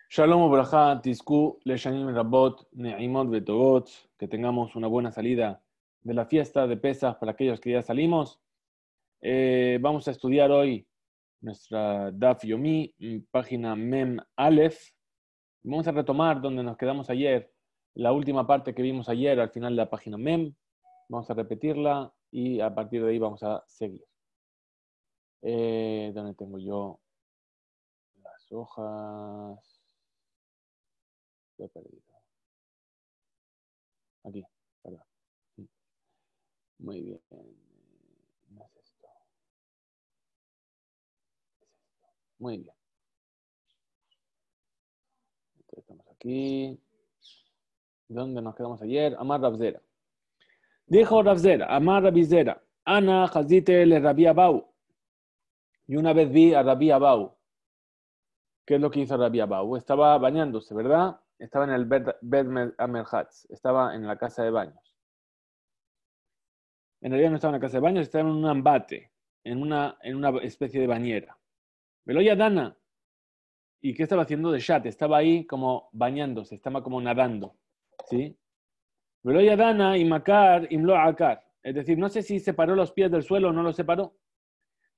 Shalom Ubrajá, Tizku, Leshanim Rabot, Neimot Betovot, que tengamos una buena salida de la fiesta de Pesach para aquellos que ya salimos. Vamos a estudiar hoy nuestra Daf Yomi, página Mem Aleph. Vamos a retomar donde nos quedamos ayer, la última parte que vimos ayer al final de la página Mem. Vamos a repetirla y a partir de ahí vamos a seguir. ¿Dónde tengo yo las hojas? Lo he perdido. Aquí, perdón. Muy bien. No es esto. Muy bien. Entonces estamos aquí. ¿Dónde nos quedamos ayer? Amar Rabzera. Dijo Rabzera, Amar Rabizera, Ana Hazite le Rabbi Abau. Y una vez vi a Rabbi Abau. ¿Qué es lo que hizo Rabbi Abau? Estaba bañándose, ¿verdad? Estaba en el Bed Amerhatz. Estaba en la casa de baños. En realidad no estaba en la casa de baños, estaba en un ambate, en una especie de bañera. Veloya Dana. ¿Y qué estaba haciendo de Shat? Estaba ahí como bañándose, estaba como nadando. ¿Sí? Veloya Dana y Makar imlo Akar. Es decir, no sé si separó los pies del suelo o no los separó.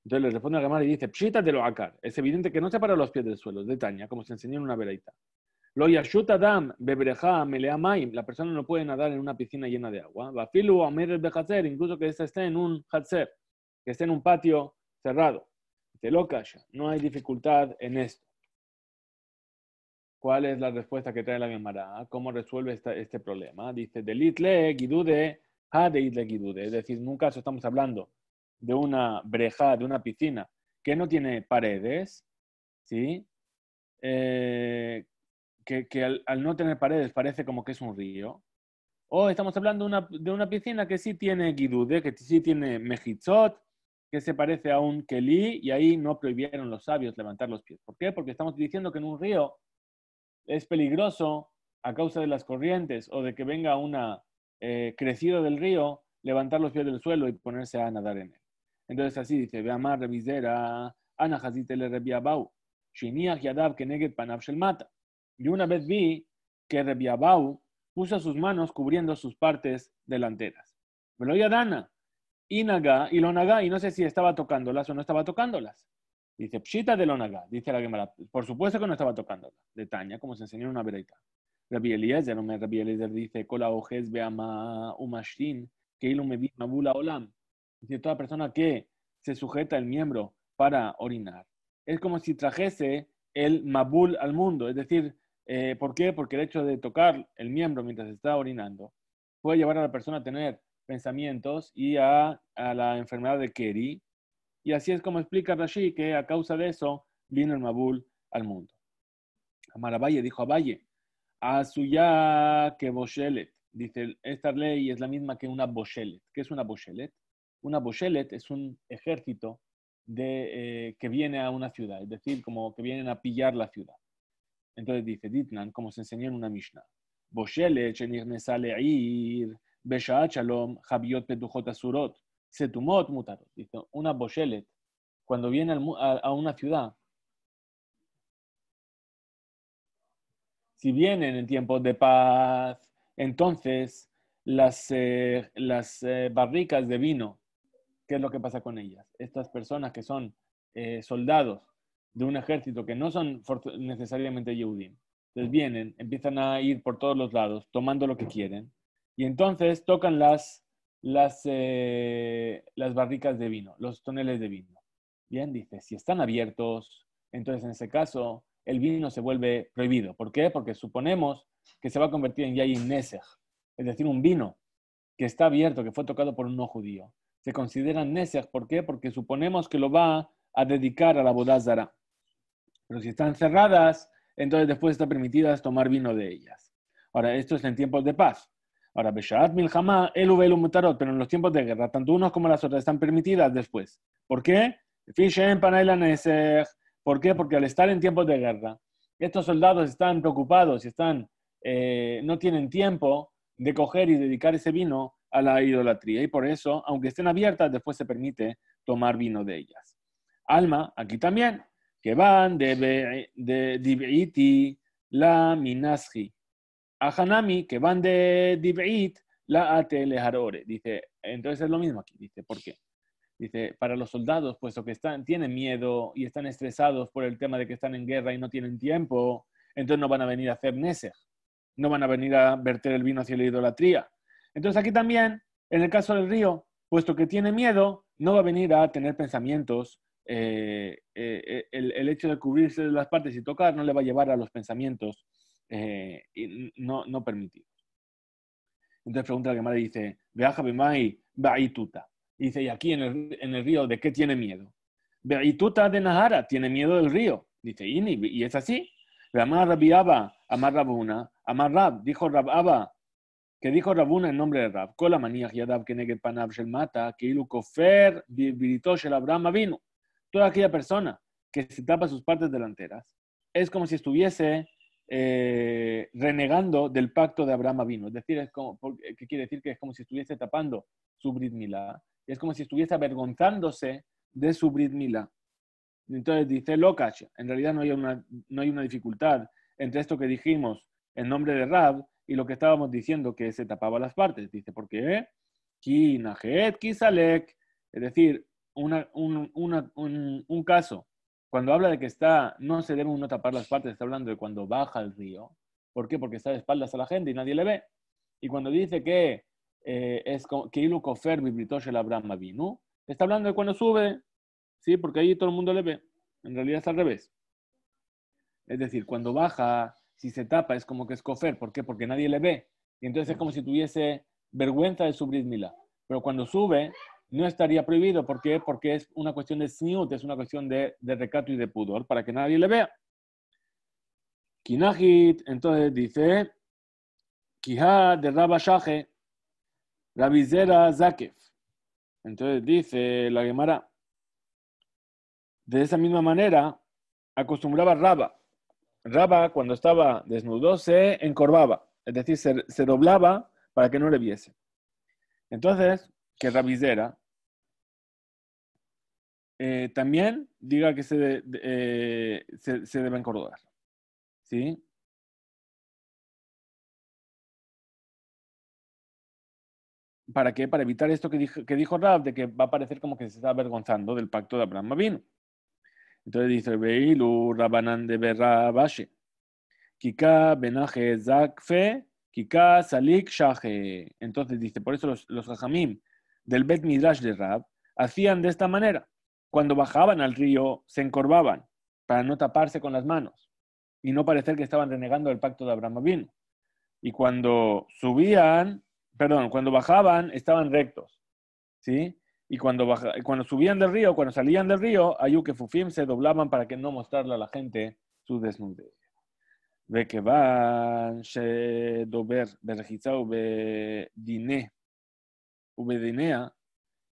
Entonces le responde a Gamar y dice, Pshita de lo Akar. Es evidente que no separó los pies del suelo, de Tania, como se enseñó en una veraita. Lo Yashut Adam, Bebreja, Melea Maim. La persona no puede nadar en una piscina llena de agua. Bafilu Amer Behazer, incluso que esta esté en un Hatzer, que esté en un patio cerrado. Te lo calla. No hay dificultad en esto. ¿Cuál es la respuesta que trae la Gemara? ¿Cómo resuelve este problema? Dice, delitle guidude, ha deitle guidude. Es decir, en un caso estamos hablando de una breja, de una piscina que no tiene paredes, ¿sí? Que al no tener paredes parece como que es un río. O estamos hablando de una piscina que sí tiene guidude, que sí tiene mejitzot, que se parece a un kelí, y ahí no prohibieron los sabios levantar los pies. ¿Por qué? Porque estamos diciendo que en un río es peligroso a causa de las corrientes o de que venga una crecido del río, levantar los pies del suelo y ponerse a nadar en él. Entonces así dice, Veamar revisera, Ana Hazitele Rebiabau, Shiniach Yadav Keneged Panav Shel Mata. Y una vez vi que Rebiabau puso sus manos cubriendo sus partes delanteras. Veloya Dana, Inaga y Lonaga, y no sé si estaba tocándolas o no estaba tocándolas. Dice, Pshita de Lonaga, dice la Gemara. Por supuesto que no estaba tocándola, de Tania, como se enseñó en una vereita. Rabbi Eliezer dice, Kola ojes beama umashtin, que ilu mevit mabula olam. Dice, toda persona que se sujeta el miembro para orinar, es como si trajese el mabul al mundo. Es decir, ¿por qué? Porque el hecho de tocar el miembro mientras está orinando puede llevar a la persona a tener pensamientos y a la enfermedad de Keri. Y así es como explica Rashi que a causa de eso vino el Mabul al mundo. Amar Abaye dijo Abaye, Asuya que Boshelet. Dice, esta ley es la misma que una Boshelet. ¿Qué es una Boshelet? Una Boshelet es un ejército que viene a una ciudad, es decir, como que vienen a pillar la ciudad. Entonces dice, Ditnan, como se enseñó en una Mishnah, Boshelet, Shenirnesa Le'ir, Beshaat Shalom, Javiot Petujot Asurot, Setumot Mutarot. Dice, una Boshelet, cuando viene a una ciudad, si vienen en tiempos de paz, entonces las barricas de vino, ¿qué es lo que pasa con ellas? Estas personas que son soldados de un ejército que no son necesariamente Yehudim, entonces vienen, empiezan a ir por todos los lados, tomando lo que quieren, y entonces tocan las barricas de vino, los toneles de vino. Bien, dice, si están abiertos, entonces en ese caso el vino se vuelve prohibido. ¿Por qué? Porque suponemos que se va a convertir en yayin nesej, es decir, un vino que está abierto, que fue tocado por un no judío. Se consideran nesej, ¿por qué? Porque suponemos que lo va a dedicar a la boda zara. Pero si están cerradas, entonces después está permitidas tomar vino de ellas. Ahora, esto es en tiempos de paz. Ahora, Beshaat Milhamá, Elu Velu Mutarot, pero en los tiempos de guerra, tanto unos como las otras están permitidas después. ¿Por qué? Fishen Panaila Nesej. ¿Por qué? Porque al estar en tiempos de guerra, estos soldados están preocupados y no tienen tiempo de coger y dedicar ese vino a la idolatría. Y por eso, aunque estén abiertas, después se permite tomar vino de ellas. Alma, aquí también, que van de Dibeiti, la minasji. A Hanami, que van de Dib'it, la ate le harore. Dice, entonces es lo mismo aquí. Dice, ¿por qué? Dice, para los soldados, puesto que tienen miedo y están estresados por el tema de que están en guerra y no tienen tiempo, entonces no van a venir a hacer neser, no van a venir a verter el vino hacia la idolatría. Entonces aquí también, en el caso del río, puesto que tiene miedo, no va a venir a tener pensamientos. El hecho de cubrirse de las partes y tocar no le va a llevar a los pensamientos y no permitidos. Entonces pregunta la Gemara y dice, Beaja bemai ba'ituta. Dice, y aquí en el río, ¿de qué tiene miedo? Be'ituta de Nahara, tiene miedo del río. Dice, y es así. Amar Rabbi Abba, Amar Rabuna, Amar Rab, dijo Rab Abba, que dijo Rabuna en nombre de Rab, Kola maniach yadav keneged panav shel mata, que ilu kofer virito shel Abraham vino. Toda aquella persona que se tapa sus partes delanteras es como si estuviese renegando del pacto de Abraham vino. Es decir, ¿qué quiere decir? Que es como si estuviese tapando su Brit Milá. Es como si estuviese avergonzándose de su Brit Milá. Entonces dice Lokash, en realidad no hay una dificultad entre esto que dijimos en nombre de Rab y lo que estábamos diciendo que se tapaba las partes. Dice, ¿por qué? Ki najet ki salek. Es decir, un caso, cuando habla de que no se debe uno tapar las partes, está hablando de cuando baja el río. ¿Por qué? Porque está de espaldas a la gente y nadie le ve. Y cuando dice que es que ilu kofer bibritosh el Abraham vino, está hablando de cuando sube, ¿sí? Porque ahí todo el mundo le ve. En realidad es al revés. Es decir, cuando baja, si se tapa, es como que es kofer. ¿Por qué? Porque nadie le ve. Y entonces es como si tuviese vergüenza de su brit milá. Pero cuando sube, no estaría prohibido. ¿Por qué? Porque es una cuestión de sniut, es una cuestión de recato y de pudor, para que nadie le vea. Kinahit, entonces dice, Kihá de Rabba Shaje, Rabizera Zakef. Entonces dice la Gemara, de esa misma manera, acostumbraba Rabba. Rabba, cuando estaba desnudo, se encorvaba, es decir, se doblaba para que no le viese. Entonces, que Rabizera también diga que se debe encorvar. ¿Sí? ¿Para qué? Para evitar esto que dijo Rab, de que va a parecer como que se está avergonzando del pacto de Abraham vino. Entonces dice, Veilu Rabanan de Berrabashe, Kika Benaje Zakfe, Kika Salik Shaje. Entonces dice, por eso los Jajamim del Bet Midrash de Rab hacían de esta manera. Cuando bajaban al río, se encorvaban para no taparse con las manos y no parecer que estaban renegando el pacto de Abraham vino. Y cuando cuando bajaban, estaban rectos, ¿sí? Y cuando subían del río, cuando salían del río, Ayuke Fufim se doblaban para que no mostrarle a la gente su desnudez. Ve que van dober berejitza ubedinea,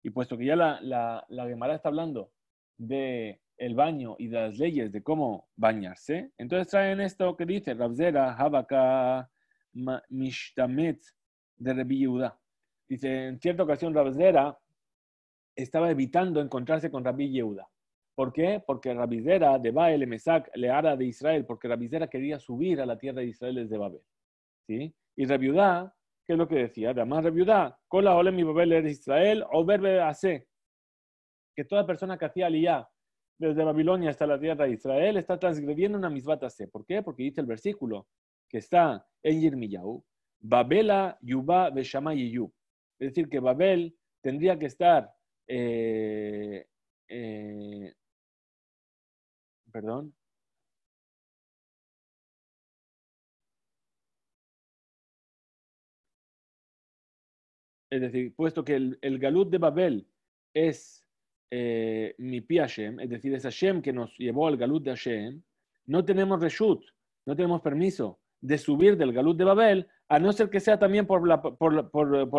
y puesto que ya la Gemara está hablando de el baño y de las leyes de cómo bañarse, entonces traen esto que dice Rabzera, Habaka, Mishtamet de Rebi Yehuda. Dice, en cierta ocasión Rabzera estaba evitando encontrarse con Rabbi Yehuda. ¿Por qué? Porque Rabizera de Baal, Mesac, Leara de Israel, porque Rabizera quería subir a la tierra de Israel desde Babel. ¿Sí? Y Rabiudá, ¿qué es lo que decía? Además, Rabiudá, Kola ole mi Babel eres Israel, o verbe hace, que toda persona que hacía aliyá desde Babilonia hasta la tierra de Israel está transgrediendo una misbat hace. ¿Por qué? Porque dice el versículo que está en Yirmiyahu, Babela yuba beshama yeyu. Es decir, que Babel tendría que estar perdón. Es decir, puesto que el Galut de Babel es mi pi Hashem, es decir, es Hashem que nos llevó al Galut de Hashem, no tenemos reshut, no tenemos permiso de subir del Galut de Babel, a no ser que sea también por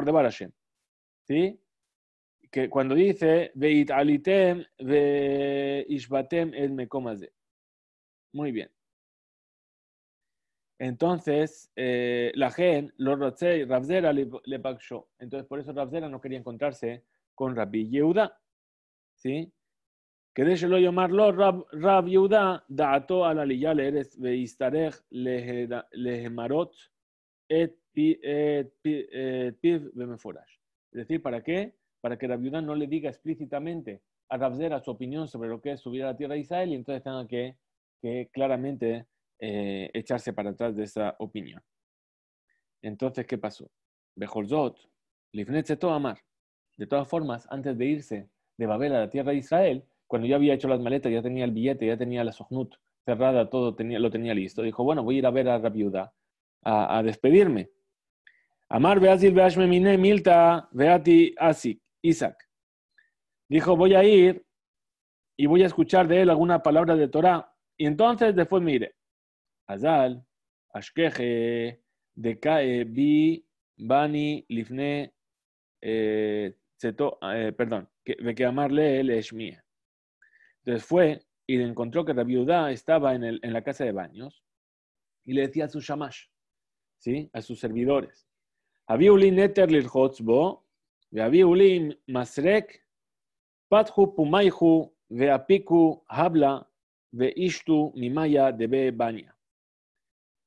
Debar Hashem. ¿Sí? Que cuando dice, Veit alitem ve ishbatem el mekomazé. Muy bien. Entonces, la gen, los Rotzei, Rabzera le pagó. Entonces, por eso Rabzera no quería encontrarse con Rabbi Yehuda. ¿Sí? כדי שלא יאמר לו רב יהודה, דעתו על עלייה לארץ ויצטרך להמרות את פיו במפורש. Es decir, ¿para qué? Para que Rab Yehuda no le diga explícitamente a Rav Zera su opinión sobre lo que es subir a la tierra de Israel y entonces tenga que claramente echarse para atrás de esa opinión. Entonces, ¿qué pasó? Bejorzot, Lifnei Tzeto Amar. De todas formas, antes de irse de Babel a la tierra de Israel, cuando ya había hecho las maletas, ya tenía el billete, ya tenía la Sochnut cerrada, todo lo tenía listo, dijo, bueno, voy a ir a ver a Rab Yehuda a despedirme. Amar Beazil Beashme Mine Milta Beati Asik, Isaac. Dijo, voy a ir y voy a escuchar de él alguna palabra de Torah. Y entonces después mire, Azal, Ashkeje, Dekae, Bi, Bani, Lifne, perdón, de que amarle él es mía. Entonces fue y encontró que Rab Yehuda estaba en la casa de baños y le decía a sus shamash, ¿sí? A sus servidores, Aviuli neter lirchotzbo, veaviuli masrek, pathu pumayhu, veapiku habla, veishtu mimaya debe baña.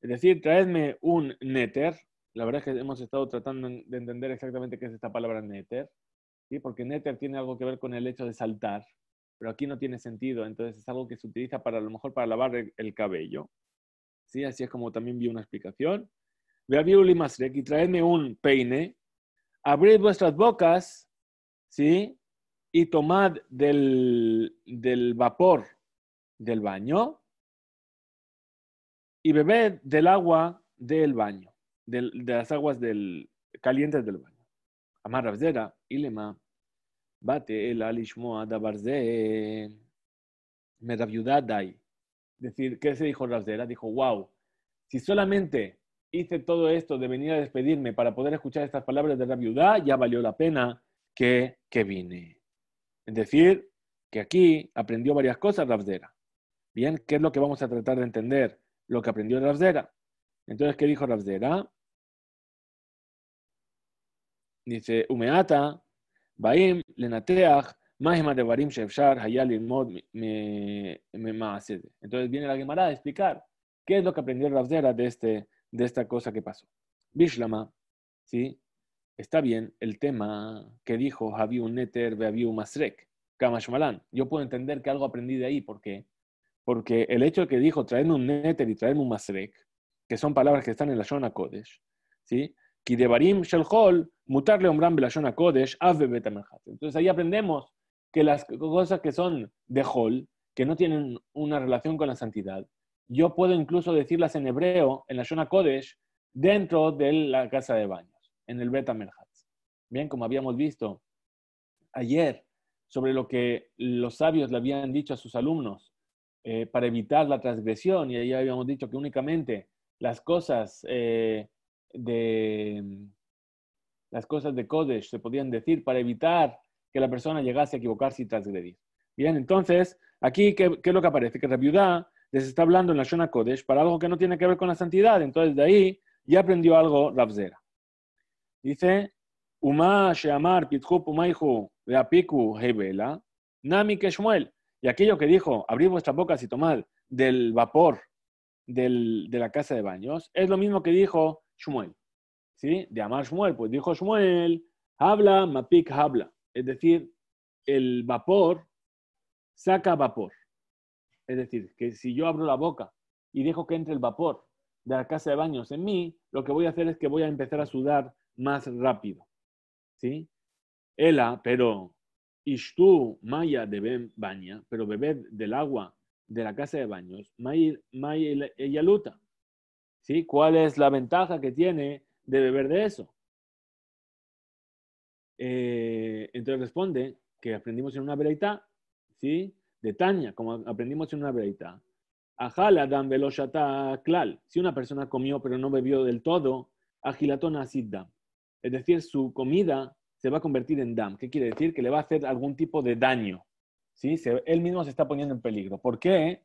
Es decir, traedme un neter. La verdad es que hemos estado tratando de entender exactamente qué es esta palabra neter, ¿sí? Porque neter tiene algo que ver con el hecho de saltar, pero aquí no tiene sentido, entonces es algo que se utiliza para, a lo mejor para lavar el cabello, ¿sí? Así es como también vi una explicación. Ve a Biuli Masrek y traedme un peine, abrid vuestras bocas, ¿sí? Y tomad del vapor del baño y bebed del agua del baño, de las aguas calientes del baño. Amar Rav Zera, Ilema, bate el alishmoa dabarze, me Rav Yehuda dai. Es decir, ¿qué se dijo Rav Zera? Dijo, wow, si solamente hice todo esto de venir a despedirme para poder escuchar estas palabras de Rab Yehuda, ya valió la pena que vine. Es decir, que aquí aprendió varias cosas Rav Zera. Bien, ¿qué es lo que vamos a tratar de entender? Lo que aprendió Rav Zera. Entonces, ¿qué dijo Rav Zera? Dice, Umeata, Baim, Lenateach, Mahima de Barim Shefshar, Hayal Ilmod, Me'maased. Entonces viene la Gemara a explicar qué es lo que aprendió Rav Zera de esta cosa que pasó. Bishlama, ¿sí? Está bien el tema que dijo Habiu Neter Beabiu Masrek, Kamashmalan. Yo puedo entender que algo aprendí de ahí. ¿Por qué? Porque el hecho de que dijo traerme un Neter y traerme un Masrek, que son palabras que están en la Shona Kodesh, ¿sí? Ki de Barim Shel Hol, mutarle ombram la Shona Kodesh, Ave Betamerhat. Entonces ahí aprendemos que las cosas que son de Hol, que no tienen una relación con la santidad, yo puedo incluso decirlas en hebreo, en la Shona Kodesh, dentro de la casa de baños, en el Bet HaMerhatz. Bien, como habíamos visto ayer, sobre lo que los sabios le habían dicho a sus alumnos para evitar la transgresión, y ahí habíamos dicho que únicamente las cosas de Kodesh se podían decir para evitar que la persona llegase a equivocarse y transgredir. Bien, entonces, aquí, ¿qué es lo que aparece? Que Rab Yehuda les está hablando en la Shona Kodesh para algo que no tiene que ver con la santidad. Entonces, de ahí ya aprendió algo Rav Zera. Dice, Uma sheamar pitchu pumayhu veapiku hebela, nami que Shmuel. Y aquello que dijo, abrid vuestras bocas y tomad del vapor de la casa de baños, es lo mismo que dijo Shmuel. ¿Sí? De amar Shmuel, pues dijo Shmuel, habla, mapik habla. Es decir, el vapor saca vapor. Es decir, que si yo abro la boca y dejo que entre el vapor de la casa de baños en mí, lo que voy a hacer es que voy a empezar a sudar más rápido. ¿Sí? Ela, pero ishtu maya de baña, pero bebed del agua de la casa de baños, may yaluta. ¿Sí? ¿Cuál es la ventaja que tiene de beber de eso? Entonces responde que aprendimos en una breita, ¿sí? De Tanya, como aprendimos en una breita. Ajal adam veloshata klal. Si una persona comió pero no bebió del todo, agilatona asid dam. Es decir, su comida se va a convertir en dam. ¿Qué quiere decir? Que le va a hacer algún tipo de daño. ¿Sí? Él mismo se está poniendo en peligro. ¿Por qué?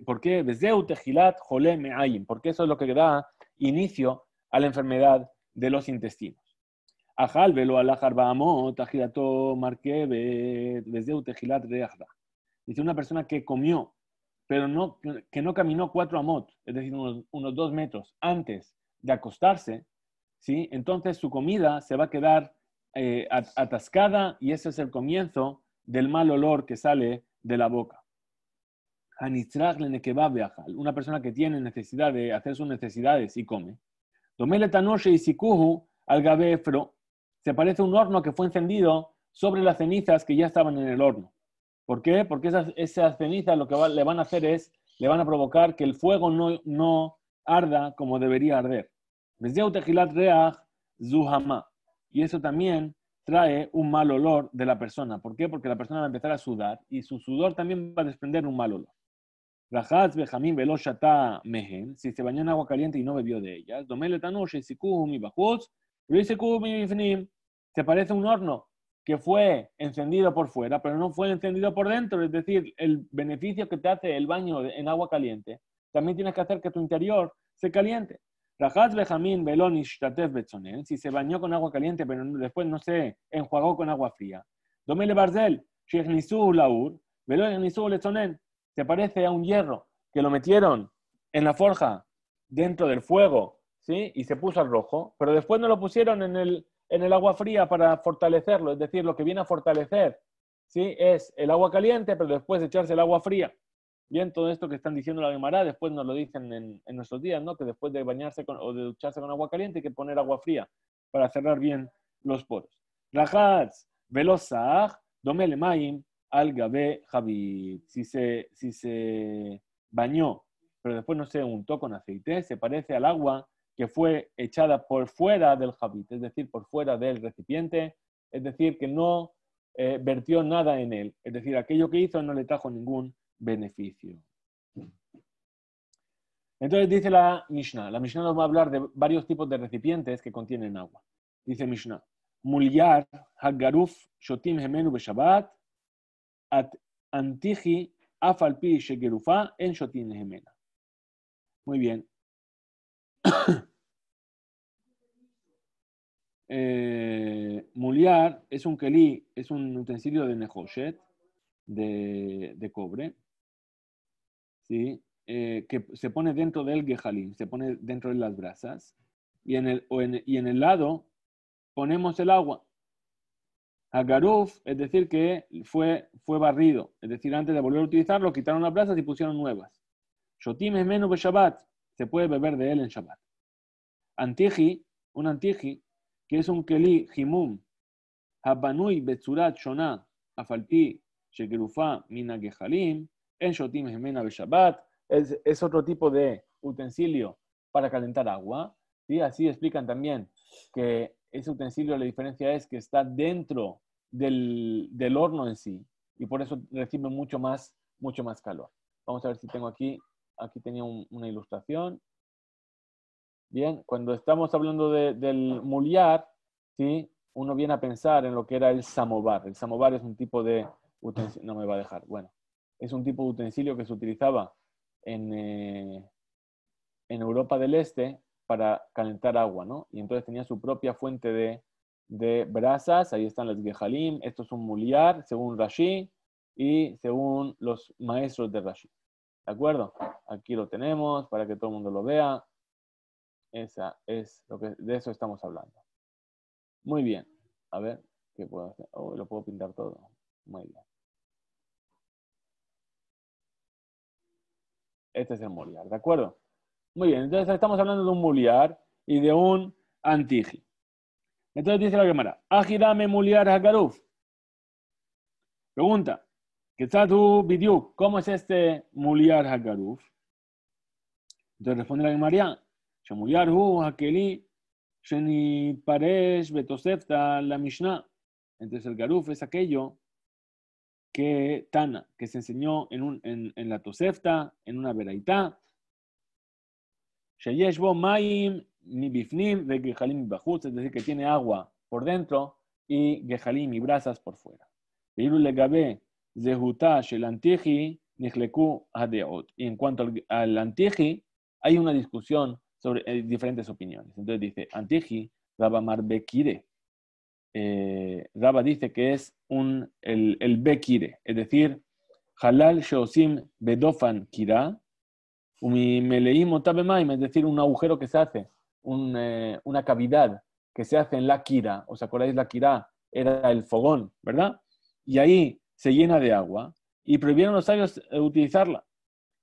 Porque Bezeu tejilat jole me'ayim. Porque eso es lo que da inicio a la enfermedad de los intestinos. Ajal velo alajar baamot, agilato marquebe, Bezeu tejilat reachda. Dice una persona que comió, pero que no caminó 4 amot, es decir, unos 2 metros antes de acostarse, ¿sí? Entonces su comida se va a quedar atascada y ese es el comienzo del mal olor que sale de la boca. Una persona que tiene necesidad de hacer sus necesidades y come. Se parece a un horno que fue encendido sobre las cenizas que ya estaban en el horno. ¿Por qué? Porque esas cenizas lo que le van a hacer es, le van a provocar que el fuego no arda como debería arder. Y eso también trae un mal olor de la persona. ¿Por qué? Porque la persona va a empezar a sudar y su sudor también va a desprender un mal olor. Rajaz Benjamín Velo Shata Mehen, si se bañó en agua caliente y no bebió de ellas, Domele Tanush, Sikuhum y Bajuz, Luisikuhum y Bifnim, se parece a un horno que fue encendido por fuera, pero no fue encendido por dentro, es decir, el beneficio que te hace el baño en agua caliente, también tienes que hacer que tu interior se caliente. Rajaz Benjamín Belón Ishtatef Betzonen, si se bañó con agua caliente, pero después no se enjuagó con agua fría. Domele Barzel, Shechnisu Laur, Belón Nisu Letzonen, se parece a un hierro que lo metieron en la forja dentro del fuego, ¿sí? Y se puso al rojo, pero después no lo pusieron en el agua fría para fortalecerlo, es decir, lo que viene a fortalecer, ¿sí? Es el agua caliente, pero después echarse el agua fría. Bien, todo esto que están diciendo la Gemara, después nos lo dicen en nuestros días, ¿no? Que después de bañarse o de ducharse con agua caliente hay que poner agua fría para cerrar bien los poros. Rajatz, velosach, domele maim, al Gabé Javid. Si se bañó, pero después no se untó con aceite, se parece al agua que fue echada por fuera del Javid, es decir, por fuera del recipiente, es decir, que no vertió nada en él, es decir, aquello que hizo no le trajo ningún beneficio. Entonces dice la Mishnah nos va a hablar de varios tipos de recipientes que contienen agua. Dice Mishnah, Mulyar, Hagaruf, Shotim Hemenu Beshabat, At Antiji, Afalpi Shegerufa, en Shotim Hemena. Muy bien. Muliar es un kelí, es un utensilio de Nehoshet, de cobre, ¿sí? Que se pone dentro del gehalim, se pone dentro de las brasas, y en el lado ponemos el agua. Hagaruf, es decir, que fue barrido, es decir, antes de volver a utilizarlo, quitaron las brasas y pusieron nuevas. Shotim es menos de Shabbat, se puede beber de él en Shabbat. Antiji, un antiji, que es un keli himum, habanui betzurat shona, afalpi shegerufa mina gehalim, en shotim gemena Shabbat, es otro tipo de utensilio para calentar agua. ¿Sí? Así explican también que ese utensilio, la diferencia es que está dentro del horno en sí y por eso recibe mucho más calor. Vamos a ver si tengo aquí tenía una ilustración. Bien, cuando estamos hablando del muliar, ¿sí? Uno viene a pensar en lo que era el samovar. El samovar es un tipo de utensilio, no me va a dejar, bueno, es un tipo de utensilio que se utilizaba en Europa del Este para calentar agua, ¿no? Y entonces tenía su propia fuente de brasas, ahí están las gehalim, esto es un muliar, según Rashi, y según los maestros de Rashi. ¿De acuerdo? Aquí lo tenemos para que todo el mundo lo vea. Esa es de eso estamos hablando. Muy bien. A ver, ¿qué puedo hacer? Oh, lo puedo pintar todo. Muy bien. Este es el muliar, ¿de acuerdo? Muy bien, entonces estamos hablando de un muliar y de un antiji. Entonces dice la Gemara, Ajidame muliar hagaruf. Pregunta, ¿Quetzatu bidiuk? ¿Cómo es este muliar hagaruf? Entonces responde la Gemara, Shemuliar hu hakeli sheni paresh betosefta la Mishnah. Entonces el garuf es aquello que Tana, que se enseñó en la Tosefta, en una Beraitá, Sheyesh bo maim mi bifnim de gehalim bajutz, es decir, que tiene agua por dentro y gehalim y brasas por fuera. Pero legabe zehuta shel antiji nihleku hadeot. Y en cuanto al antiji, hay una discusión sobre diferentes opiniones. Entonces dice, antiji, Rabba Mar Bekire. Rabba dice que es el Bekire, es decir, halal sheosim bedofan kira, meleim otabemaim, es decir, un agujero que se hace, una cavidad que se hace en la kira. ¿Os acordáis? La kira era el fogón, ¿verdad? Y ahí se llena de agua y prohibieron los sabios utilizarla.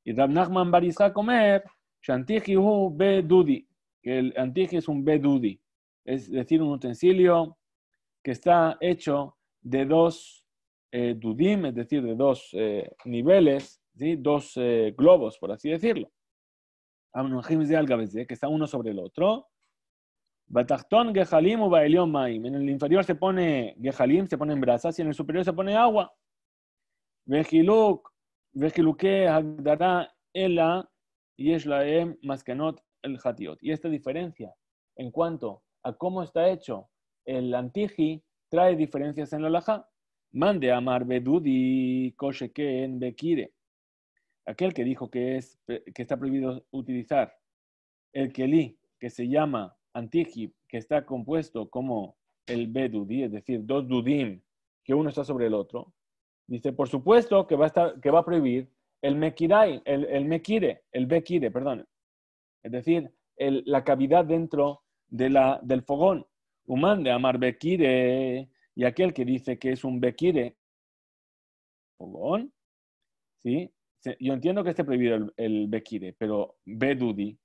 Y Rab Nachman bar Yitzhak comer, Shantiji hu bedudi, que el antiji es un bedudi, es decir, un utensilio que está hecho de dos dudim, es decir, de dos niveles, ¿sí? Dos globos, por así decirlo. Que está uno sobre el otro. Batachton gehalim u baelion maim. En el inferior se pone gehalim, se ponen brasas, y en el superior se pone agua. Vejiluke hagdara ela yesh laem maskenot el hatiot. Y esta diferencia en cuanto a cómo está hecho el antiji trae diferencias en la halajá. Mande amar bedudi kosheken bekire. Aquel que dijo que está prohibido utilizar el kelí que se llama antiji, que está compuesto como el bedudi, es decir, dos dudim, que uno está sobre el otro, dice, por supuesto que va a prohibir el mekirai, el bekire, perdón, es decir, la cavidad dentro del fogón. Humán de amar bekire, y aquel que dice que es un bekire, fogón, ¿sí? Yo entiendo que esté prohibido el bekire, pero bedudi,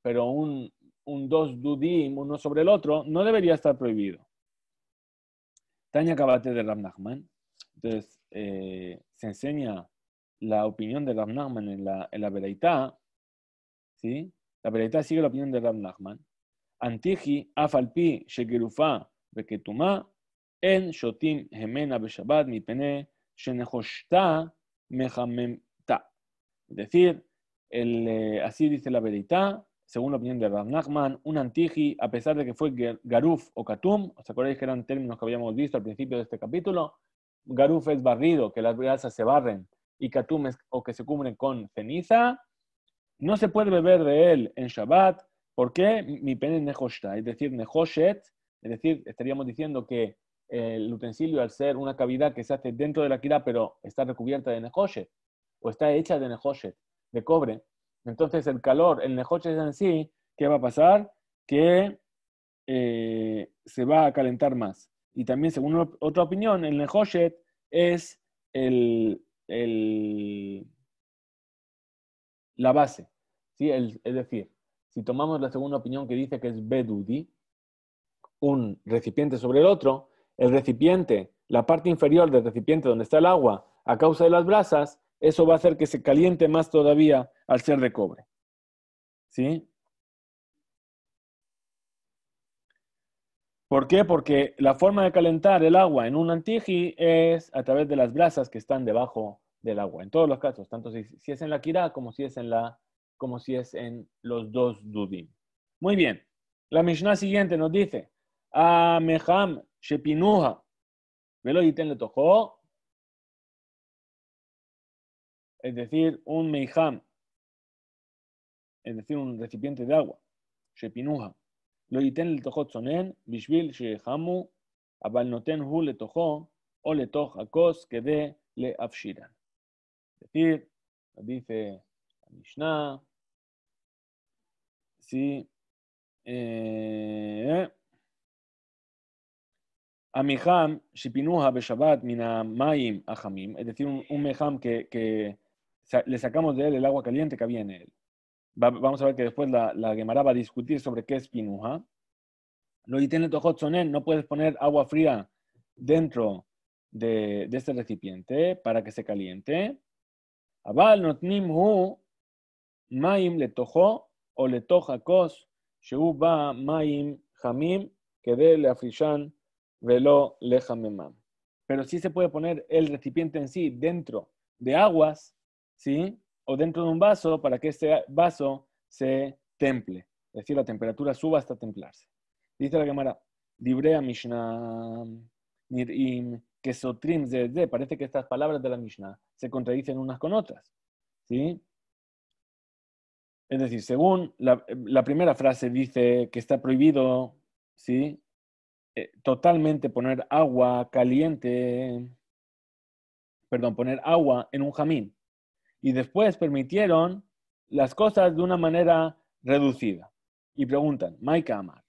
pero un dos dudim, uno sobre el otro, no debería estar prohibido. Tanya Kabate de Rab Nachman. Entonces, se enseña la opinión de Rab Nachman en la Beraitá, ¿sí? La Beraitá sigue la opinión de Rab Nachman. Antiji afalpi shegerufa beketumá en shotim gemena beshabbat mipene shenehoshta mejamemta. Es decir, así dice la Beraitá, según la opinión de Rab Nachman, un antiji, a pesar de que fue garuf o katum, ¿os acordáis que eran términos que habíamos visto al principio de este capítulo? Garuf es barrido, que las brasas se barren, y katum es o que se cubren con ceniza. No se puede beber de él en Shabbat. ¿Por qué? Mi pene nehoshta, es decir, nehoshet, es decir, estaríamos diciendo que el utensilio, al ser una cavidad que se hace dentro de la kira, pero está recubierta de nehoshet, o está hecha de nehoshet, de cobre, entonces el calor, el nehoshet en sí, ¿qué va a pasar? Que se va a calentar más. Y también, según otra opinión, el nehoshet es la base. ¿Sí? Es decir, si tomamos la segunda opinión que dice que es bedudi, un recipiente sobre el otro, el recipiente, la parte inferior del recipiente donde está el agua, a causa de las brasas, eso va a hacer que se caliente más todavía al ser de cobre. ¿Sí? ¿Por qué? Porque la forma de calentar el agua en un antiji es a través de las brasas que están debajo del agua. En todos los casos, tanto si es en la kira como si es en los dos dudim. Muy bien. La Mishnah siguiente nos dice: A meham shepinuha velo yiten le tojo, es decir, un meiham, es decir, un recipiente de agua, shepinuha. Lo yiten le tojo tzonen, bishvil shehamu, abal noten hu le tojo, o le toj akos que de le afshiran. Es decir, dice la Mishnah, sí, Amiham, Shipinuha Beshabat Mina Maim Ahamim, es decir, un meham que le sacamos de él el agua caliente que había en él. Vamos a ver que después la Gemara va a discutir sobre qué es pinuja. Lo yitene tojot sonen, no puedes poner agua fría dentro de este recipiente para que se caliente. Abal notnim hu maim le tojo o le toja kos sheu ba maim hamim que de le afrishan velo lejamemam. Pero sí se puede poner el recipiente en sí dentro de aguas, ¿sí? O dentro de un vaso para que este vaso se temple. Es decir, la temperatura suba hasta templarse. Dice la Gemara, Dibrea Mishnah Nirim Kesotrim Zedze. Parece que estas palabras de la Mishnah se contradicen unas con otras, ¿sí? Es decir, según la primera frase dice que está prohibido, ¿sí? Totalmente poner agua caliente poner agua en un jamín. Y después permitieron las cosas de una manera reducida. Y preguntan, Maika Amar,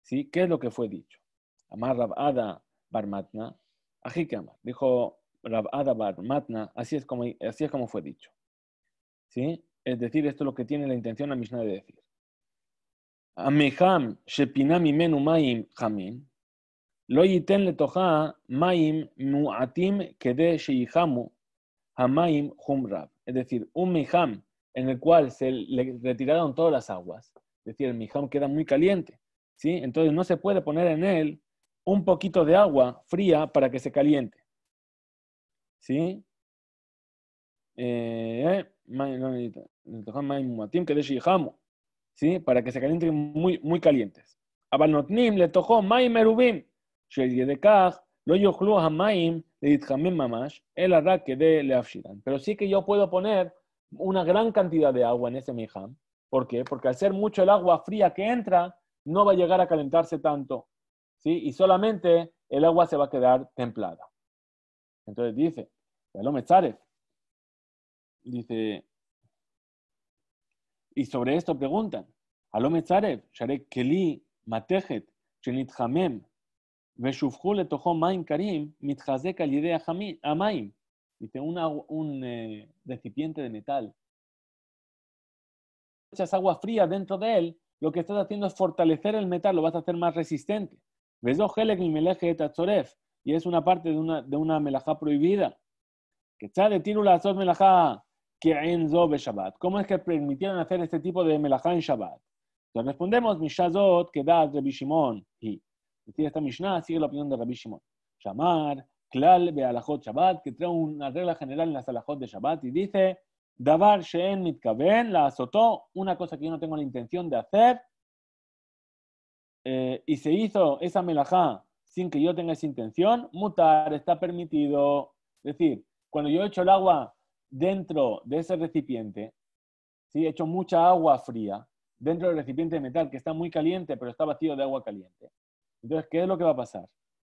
¿sí? ¿Qué es lo que fue dicho? Amar Rabada Bar Matna, Ajike Amar. Dijo Rabada Bar Matna, así es como fue dicho. ¿Sí? Es decir, esto es lo que tiene la intención la Mishnah de decir. Ameham shepina mimenu maim jamin, lo yiten letoja maim muatim kede sheihamu hamaim humrab. Es decir, un miham en el cual se le retiraron todas las aguas. Es decir, el miham queda muy caliente. ¿Sí? Entonces no se puede poner en él un poquito de agua fría para que se caliente. ¿Sí? ¿Sí? Para que se calienten muy, muy calientes. Abalnotnim le tojó maim merubim. Lo yochlu hamaim leitchamim mamash el arra que de leafshiran. Pero sí que yo puedo poner una gran cantidad de agua en ese miham. ¿Por qué? Porque al ser mucho el agua fría que entra, no va a llegar a calentarse tanto. ¿Sí? Y solamente el agua se va a quedar templada. Entonces dice, dice, y sobre esto preguntan, Alome Tzarev, Sharek Keli, Matejet, Shenit Hamem, Veshufhu le tojo Maim Karim, Mitchazek al idea Amaim. Dice, un recipiente de metal. Echas agua fría dentro de él, lo que estás haciendo es fortalecer el metal, lo vas a hacer más resistente. Vezohelek mi meleje tatzoref, y es una parte de una melajá prohibida. Que tzade tiru la azot melajá que en zo be Shabbat. ¿Cómo es que permitieron hacer este tipo de melajá en Shabbat? Entonces respondemos, Mishazot que da Rabbi Shimon. Y decir, esta Mishnah sigue la opinión de Rabbi Shimon. Shamar, klal be alajot Shabbat, que trae una regla general en las alajot de Shabbat y dice, davar she'en mitkaven la azotó, una cosa que yo no tengo la intención de hacer, y se hizo esa melajá sin que yo tenga esa intención, mutar, está permitido. Es decir, cuando yo echo el agua dentro de ese recipiente, ¿sí? Echo mucha agua fría dentro del recipiente de metal que está muy caliente, pero está vacío de agua caliente. Entonces, ¿qué es lo que va a pasar?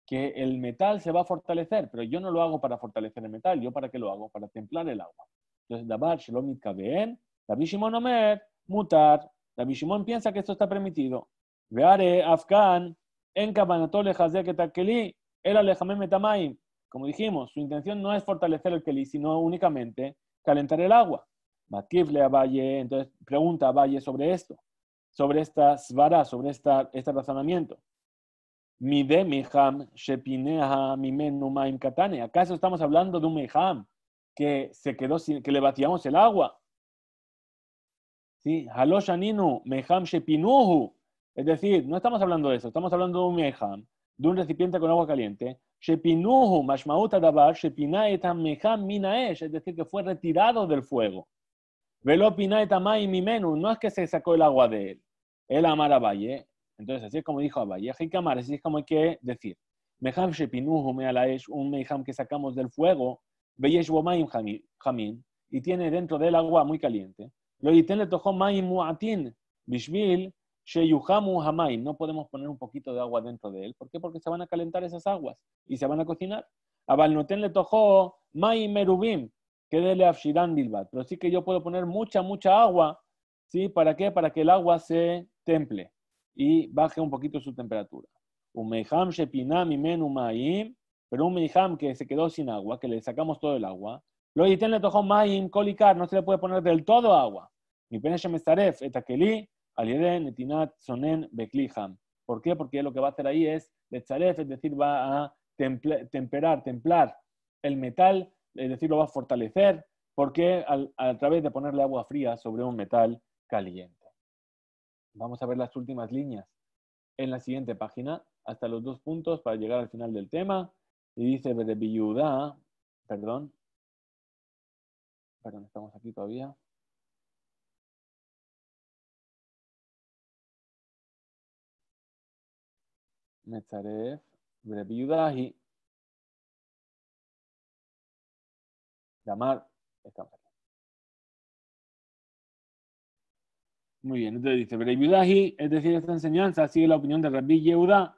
Que el metal se va a fortalecer, pero yo no lo hago para fortalecer el metal. ¿Yo para qué lo hago? Para templar el agua. Entonces, davar shalom mitkaven, Rabbi Shimon omer, mutar. Rabbi Shimon piensa que esto está permitido. Veare afkan en kabanato lejazek et hakeli el alejamem etamaim. Como dijimos, su intención no es fortalecer el keli, sino únicamente calentar el agua. Matkifle a Valle, entonces pregunta a Valle sobre esto, sobre esta svara, sobre este razonamiento. Mide miham shepineha mimenu maim katane. ¿Acaso estamos hablando de un miham que se quedó sin, que le vaciamos el agua? ¿Sí? Halosh aninu meham shepinuhu. Es decir, no estamos hablando de eso, estamos hablando de un meham, de un recipiente con agua caliente. Shepinuhu mashmauta davar shepina etam meham minaesh. Es decir, que fue retirado del fuego. Velo pina etamai mimenu. No es que se sacó el agua de él. Él amar a Valle. Entonces, así es como dijo a Valle. Jikamar, así es como hay que decir. Meham shepinuhu mealaesh, un meham que sacamos del fuego. Veyesh bomaim jamin. Y tiene dentro del agua muy caliente. Lo yiten le tojó maim muatin. Bishvil sheyuhamu hamaim. No podemos poner un poquito de agua dentro de él. ¿Por qué? Porque se van a calentar esas aguas y se van a cocinar. Abalnoten le tojó maim merubim. Que dele afshiran bilbat. Pero sí que yo puedo poner mucha agua. ¿Sí? ¿Para qué? Para que el agua se temple y baje un poquito su temperatura. Un meiham shepinam imenu maim. Pero un meiham que se quedó sin agua, que le sacamos todo el agua. Lo yiten le tojó maim kolikar. No se le puede poner del todo agua. Mi pene shemestaref etakeli alieden netinat sonen bekliham. ¿Por qué? Porque lo que va a hacer ahí es letzaref, es decir, va a templar el metal, es decir, lo va a fortalecer, porque a través de ponerle agua fría sobre un metal caliente. Vamos a ver las últimas líneas en la siguiente página, hasta los 2 puntos para llegar al final del tema. Y dice, Rabbi Yehuda, perdón, estamos aquí todavía. Metzaref, Rabbi Yehudahi, llamar, estamos aquí. Muy bien, entonces dice, Rabbi Yehudahi, es decir, esta enseñanza sigue la opinión de Rabbi Yehuda,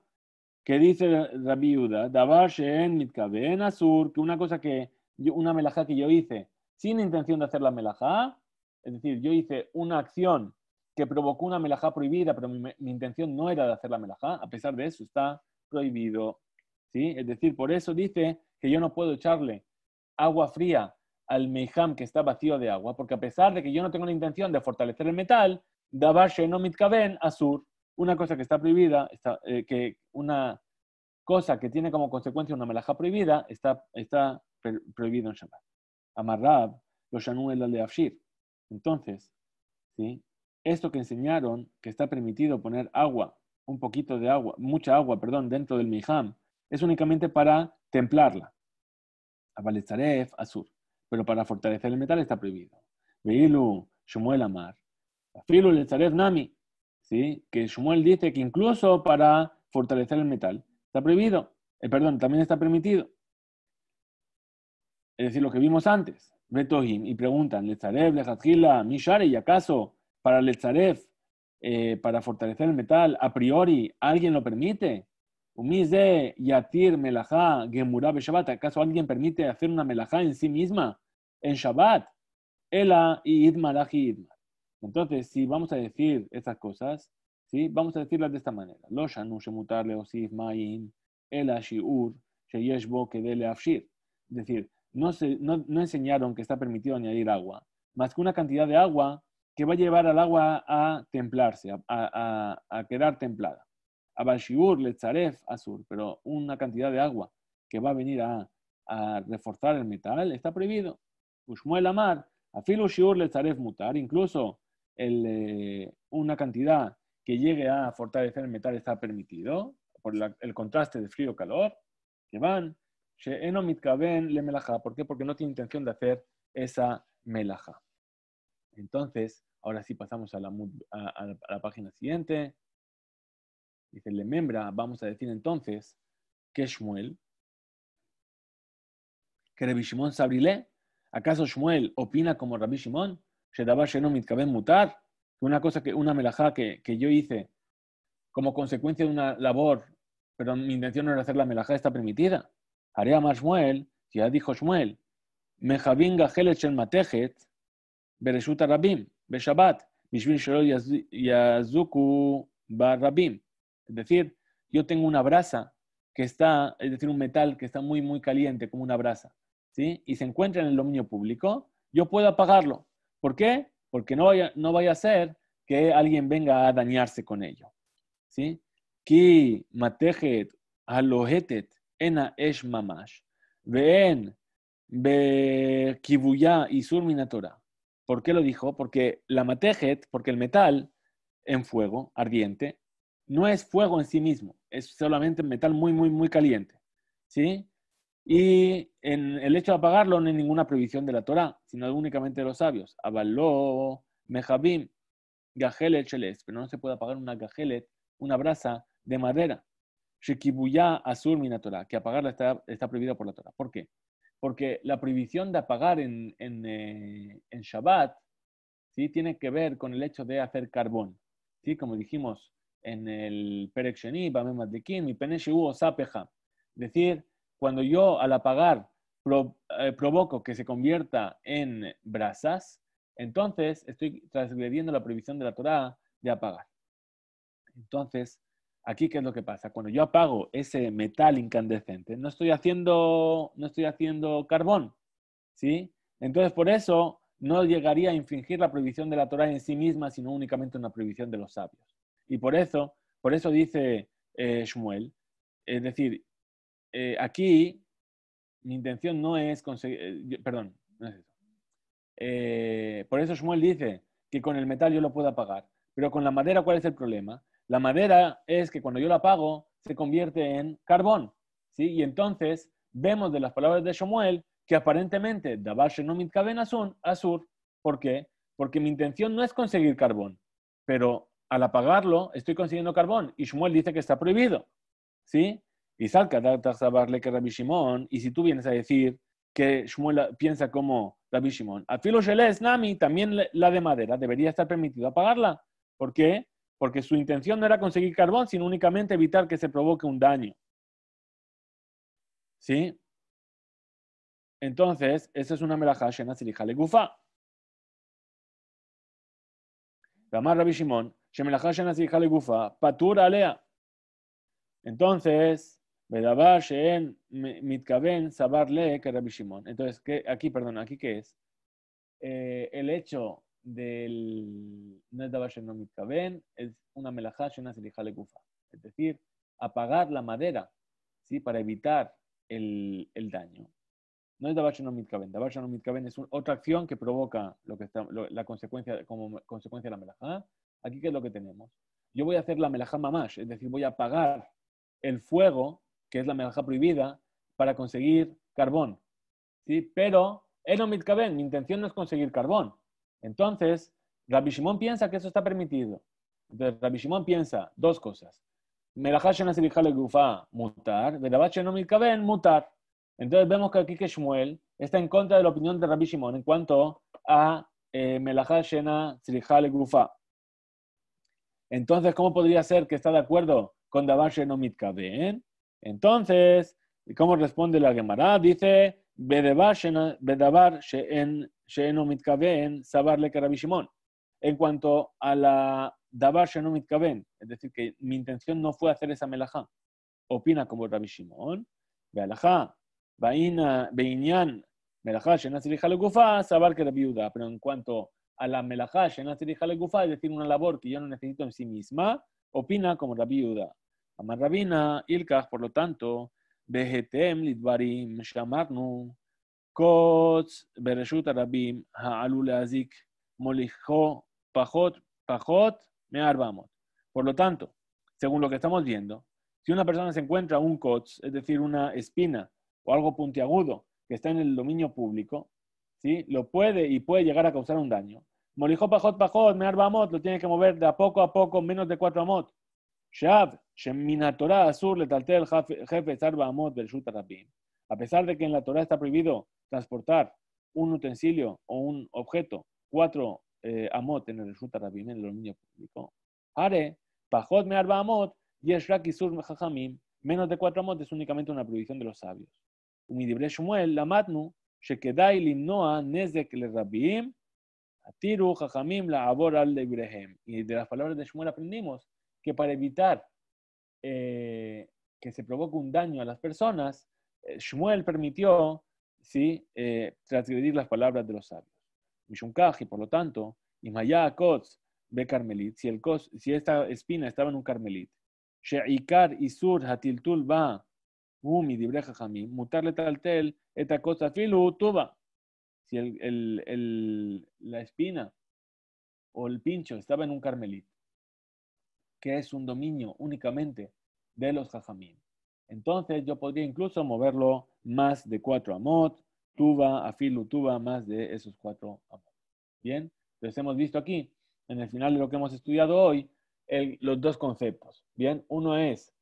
que dice Rabbi Yehuda, Davar she'en mitkaven asur, que una cosa que una melajá que yo hice sin intención de hacer la melajá, es decir, yo hice una acción que provocó una melajá prohibida, pero mi intención no era de hacer la melajá, a pesar de eso está prohibido. ¿Sí? Es decir, por eso dice que yo no puedo echarle agua fría al meijam que está vacío de agua, porque a pesar de que yo no tengo la intención de fortalecer el metal, davar she'eno mitkaven asur, una cosa que está prohibida, que una cosa que tiene como consecuencia una melajá prohibida, está prohibido en Shabbat. Amarrab, los shanu el leafshir. Entonces, ¿sí? Esto que enseñaron, que está permitido poner agua, un poquito de agua, mucha agua, perdón, dentro del mijam, es únicamente para templarla. Abaletzaref, azur. Pero para fortalecer el metal está prohibido. Veilu, Shmuel Amar. Afilu letzaref nami. ¿Sí? Que Shmuel dice que incluso para fortalecer el metal está prohibido. Perdón, también está permitido. Es decir, lo que vimos antes. Betohim, y preguntan, Letzaref, Lejatjila, Mishare, y acaso para Letzaref, para fortalecer el metal, a priori, ¿alguien lo permite? Umize, Yatir, Melajá, Gemurá, Shabbat, ¿acaso alguien permite hacer una melajá en sí misma en Shabbat? Ela y Idmar, Idmar. Entonces, si vamos a decir estas cosas, ¿sí? Vamos a decirlas de esta manera. Lo shanu shemutar leosif ma'in, ela shiur, sheyesh bo kedele afshir. Es decir, no enseñaron que está permitido añadir agua, más que una cantidad de agua que va a llevar al agua a templarse, a quedar templada. Abashiur, letzaref, azur, pero una cantidad de agua que va a venir a reforzar el metal está prohibido. Ushmuel Amar, afilu shiur letzaref mutar, incluso una cantidad que llegue a fortalecer el metal está permitido, por el contraste de frío-calor, que van. She'eno mitkaven le melajá. ¿Por qué? Porque no tiene intención de hacer esa melajá. Entonces, ahora sí pasamos a la página siguiente. Dice, le membra, vamos a decir entonces, que Shmuel, que Rabbi Shimon Sabrile, ¿acaso Shmuel opina como Rabbi Shimon? Shedabar she'eno mitkaven mutar, una melajá que yo hice como consecuencia de una labor, pero mi intención no era hacer la melajá, está permitida. Haría más Shmuel, ya dijo Shmuel, Mejabin gajelet shel matejet, bereshuta rabim, beshabat, bishvil shelo yazuku barabim. Es decir, yo tengo una brasa que está, es decir, un metal que está muy, muy caliente, como una brasa, ¿sí? Y se encuentra en el dominio público, yo puedo apagarlo. ¿Por qué? Porque no vaya a ser que alguien venga a dañarse con ello, ¿sí? Ki matejet alohetet ena esh mamash, ve'en bekibuya isur minatora. ¿Por qué lo dijo? Porque la matejet, porque el metal en fuego, ardiente, no es fuego en sí mismo, es solamente metal muy, muy, muy caliente, ¿sí? Y en el hecho de apagarlo no hay ninguna prohibición de la Torah, sino únicamente de los sabios. Avaló, mejabim, gajelet sheles, pero no se puede apagar una gajelet, una brasa de madera. Shekibuya asur minatora, que apagarla está prohibida por la Torah. ¿Por qué? Porque la prohibición de apagar en Shabbat, ¿sí? Tiene que ver con el hecho de hacer carbón, ¿sí? Como dijimos en el Perek Sheni, Bamem Madlikim, mi peneshu o sapeja. Es decir, cuando yo al apagar provoco que se convierta en brasas, entonces estoy transgrediendo la prohibición de la Torah de apagar. Entonces, aquí, ¿qué es lo que pasa? Cuando yo apago ese metal incandescente, no estoy haciendo carbón, ¿sí? Entonces, por eso no llegaría a infringir la prohibición de la Torah en sí misma, sino únicamente una prohibición de los sabios. Y por eso dice Shmuel, es decir, aquí mi intención no es conseguir, perdón, no es eso. Por eso Shmuel dice que con el metal yo lo puedo apagar, pero con la madera, ¿cuál es el problema? La madera es que cuando yo la apago se convierte en carbón, ¿sí? Y entonces vemos de las palabras de Shmuel que aparentemente Dabar no mitkaven asur. ¿Por qué? Porque mi intención no es conseguir carbón, pero al apagarlo estoy consiguiendo carbón y Shmuel dice que está prohibido, ¿sí? Y salca que Rabbi Shimon, y si tú vienes a decir que Shmuel piensa como Rabbi Shimon, afilo sheles nami, también la de madera, debería estar permitido apagarla. ¿Por qué? Porque su intención no era conseguir carbón, sino únicamente evitar que se provoque un daño. ¿Sí? Entonces, esa es una melajá shena tzricha legufa. Amar Rabbi Shimon, shemelajá shena tzricha legufa, patur alea. Entonces, bedavar sheen mitkaven sabar le que Rabbi Shimon. Entonces, aquí, perdón, aquí qué es? El hecho del no es davar sheen no mitkaven es una melajá shena tzricha legufa. Es decir, apagar la madera, ¿sí? Para evitar el daño. No es davar sheno mitkaven. Davar sheno mitkaven es otra acción que provoca la consecuencia, como consecuencia de la melajá. Aquí, ¿qué es lo que tenemos? Yo voy a hacer la melajá mamash, es decir, voy a apagar el fuego, que es la melajá prohibida, para conseguir carbón. ¿Sí? Pero, eno mitkaven, mi intención no es conseguir carbón. Entonces, Rabbi Shimon piensa que eso está permitido. Entonces, Rabbi Shimon piensa dos cosas. Melajá shena tzricha legufa mutar, vedavar sheno mitkaven mutar. Entonces vemos que aquí que Shmuel está en contra de la opinión de Rabbi Shimon en cuanto a melajá shena tzricha legufa. Entonces, ¿cómo podría ser que está de acuerdo con davar sheno mitkaven? Entonces, ¿cómo responde la Gemara? Dice, bedavar sheno mitkaven sabar le que Rabbi Shimon. En cuanto a la davar sheno mitkaven, es decir, que mi intención no fue hacer esa melajá, opina como Rabbi Shimon, bealajá, beinyan, melajá shena tzricha legufa, sabar que Rabbi Yehuda. Pero en cuanto a la melajá shena tzricha legufa, es decir, una labor que yo no necesito en sí misma, opina como Rabbi Yehuda. Amar Rabina, Ilkach, por lo tanto, behetem lidvarim shamarnu, kotz bereshut arabim ha'alu leazik molijo pajot me'arbamot. Por lo tanto, según lo que estamos viendo, si una persona se encuentra un kotz, es decir, una espina o algo puntiagudo que está en el dominio público, ¿sí? Lo puede llegar a causar un daño. Molijo pajot me'arbamot, lo tiene que mover de a poco, menos de 4 amot. Shav, Shemina Torah Asur letaltel jefe arba amot bereshut arabim. A pesar de que en la Torah está prohibido transportar un utensilio o un objeto, 4 amot en el Reshut Rabim, en el dominio público. Are, pajot me arba amot, yesh rak isur jajamim, menos de 4 amot es únicamente una prohibición de los sabios. Umidibre Shmuel, la matnu, shekedai limnoa nezek le rabim, atiru jajamim la abor al lebrehem. Y de las palabras de Shmuel aprendimos que para evitar que se provoque un daño a las personas, Shmuel permitió, ¿sí? Transgredir las palabras de los sabios. Mishunkaji, por lo tanto, Imaya Kotz be Carmelit, si esta espina estaba en un Carmelit, Sheikar Isur Hatiltul Ba, Umi Dibreja Jamim, mutarle taltel, eta cosa filu tuba. Si la espina o el pincho estaba en un Carmelit, que es un dominio únicamente de los jajamim. Entonces yo podría incluso moverlo más de 4 amot, tuba, afilu, tuba, más de esos 4 amot. Bien, entonces hemos visto aquí, en el final de lo que hemos estudiado hoy, los dos conceptos. Bien, uno es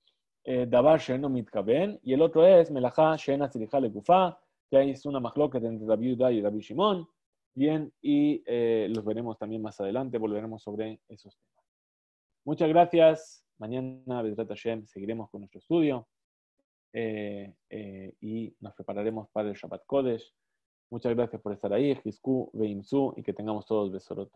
davar sheno mitkaven y el otro es melajá shena tzricha legufa, que es una majloket entre Rabbi Yehuda y Rabbi Shimon. Bien, y los veremos también más adelante, volveremos sobre esos temas. Muchas gracias. Mañana, Bezrat Hashem, seguiremos con nuestro estudio y nos prepararemos para el Shabbat Kodesh. Muchas gracias por estar ahí. Jizku, Veimsu y que tengamos todos Besorot.